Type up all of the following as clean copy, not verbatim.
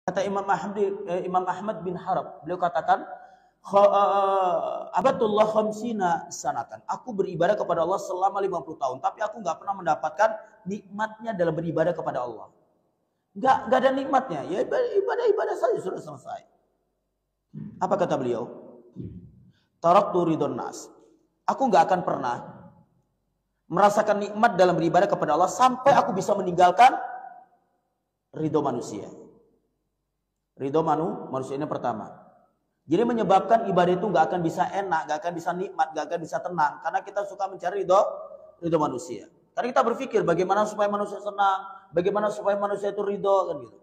Kata Imam Ahmad bin Harb, beliau katakan, Abatullah khamsina sanatan. Aku beribadah kepada Allah selama 50 tahun, tapi aku nggak pernah mendapatkan nikmatnya dalam beribadah kepada Allah. Nggak ada nikmatnya. Ya ibadah saja sudah selesai. Apa kata beliau? Taraktu ridon nas. Aku nggak akan pernah merasakan nikmat dalam beribadah kepada Allah sampai aku bisa meninggalkan ridho manusia. Ridho manusia ini pertama. Jadi menyebabkan ibadah itu nggak akan bisa enak, nggak akan bisa nikmat, nggak akan bisa tenang, karena kita suka mencari ridho manusia. Karena kita berpikir bagaimana supaya manusia senang, bagaimana supaya manusia itu ridho, kan gitu.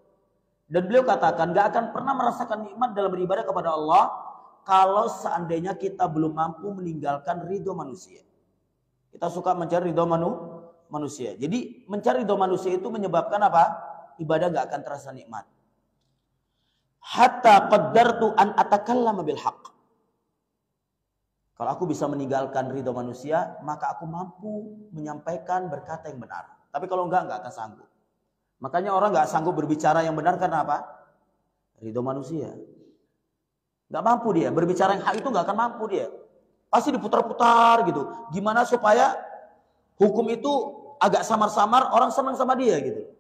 Dan beliau katakan nggak akan pernah merasakan nikmat dalam beribadah kepada Allah kalau seandainya kita belum mampu meninggalkan ridho manusia. Kita suka mencari ridho manusia. Jadi mencari ridho manusia itu menyebabkan apa? Ibadah nggak akan terasa nikmat. Hatta qaddartu an atakallama bil haqq. Kalau aku bisa meninggalkan ridho manusia, maka aku mampu menyampaikan berkata yang benar. Tapi kalau enggak akan sanggup. Makanya orang enggak sanggup berbicara yang benar karena apa? Ridho manusia. Enggak mampu dia. Berbicara yang hak itu enggak akan mampu dia. Pasti diputar-putar gitu. Gimana supaya hukum itu agak samar-samar, orang senang sama dia gitu.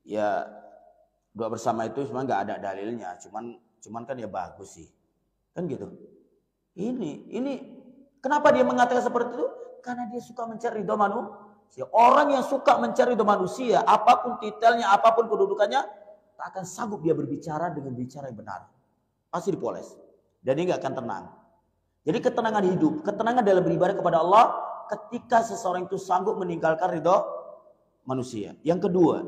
Ya, doa bersama itu sebenarnya nggak ada dalilnya, cuman kan ya bagus sih, kan gitu. Ini kenapa dia mengatakan seperti itu? Karena dia suka mencari ridho manusia. Orang yang suka mencari ridho manusia, apapun titelnya, apapun kedudukannya, tak akan sanggup dia berbicara dengan bicara yang benar. Pasti dipoles, dan dia nggak akan tenang. Jadi ketenangan hidup, ketenangan dalam beribadah kepada Allah, ketika seseorang itu sanggup meninggalkan ridho manusia. Yang kedua,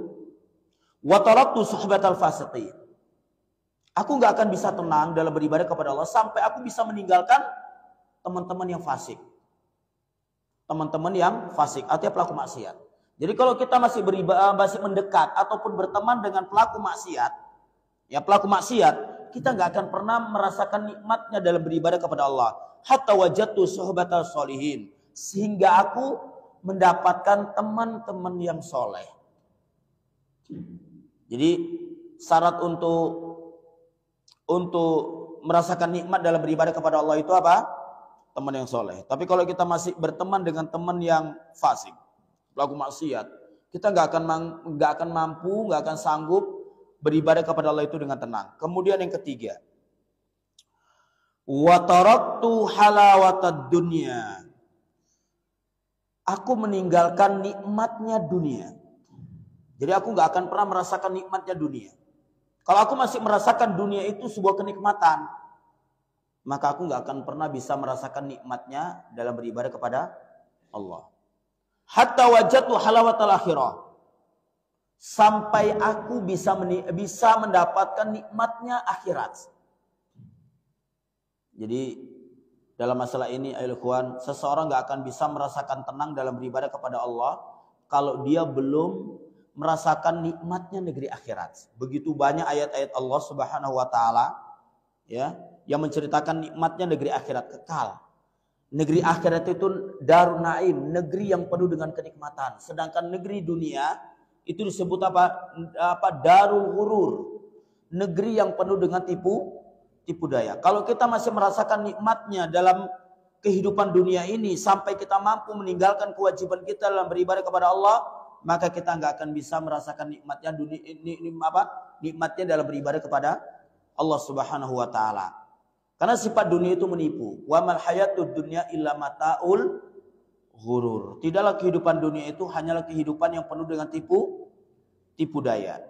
wa taraktu suhbatal fasiqin. Aku nggak akan bisa tenang dalam beribadah kepada Allah sampai aku bisa meninggalkan teman-teman yang fasik. Teman-teman yang fasik, artinya pelaku maksiat. Jadi kalau kita masih masih mendekat ataupun berteman dengan pelaku maksiat, ya pelaku maksiat, kita nggak akan pernah merasakan nikmatnya dalam beribadah kepada Allah. Hatta wajadtu suhbatal sholihin, sehingga aku mendapatkan teman-teman yang soleh. Jadi syarat untuk merasakan nikmat dalam beribadah kepada Allah itu apa? Teman yang soleh. Tapi kalau kita masih berteman dengan teman yang fasik, pelaku maksiat, kita nggak akan mampu, nggak akan sanggup beribadah kepada Allah itu dengan tenang. Kemudian yang ketiga, wa taraktu halawatad dunya. Aku meninggalkan nikmatnya dunia. Jadi aku nggak akan pernah merasakan nikmatnya dunia. Kalau aku masih merasakan dunia itu sebuah kenikmatan, maka aku nggak akan pernah bisa merasakan nikmatnya dalam beribadah kepada Allah. Hatta wajadtu halawatal akhirah. Sampai aku bisa mendapatkan nikmatnya akhirat. Jadi dalam masalah ini, ayo ikhwan, seseorang nggak akan bisa merasakan tenang dalam beribadah kepada Allah kalau dia belum merasakan nikmatnya negeri akhirat. Begitu banyak ayat-ayat Allah Subhanahu wa taala ya yang menceritakan nikmatnya negeri akhirat kekal. Negeri akhirat itu darun naim, negeri yang penuh dengan kenikmatan. Sedangkan negeri dunia itu disebut apa darul ghurur, negeri yang penuh dengan tipu daya. Kalau kita masih merasakan nikmatnya dalam kehidupan dunia ini sampai kita mampu meninggalkan kewajiban kita dalam beribadah kepada Allah, maka kita nggak akan bisa merasakan nikmatnya nikmatnya dalam beribadah kepada Allah Subhanahu wa taala. Karena sifat dunia itu menipu. Wa mal hayatud dunya illa mataul ghurur. Tidaklah kehidupan dunia itu hanyalah kehidupan yang penuh dengan tipu daya.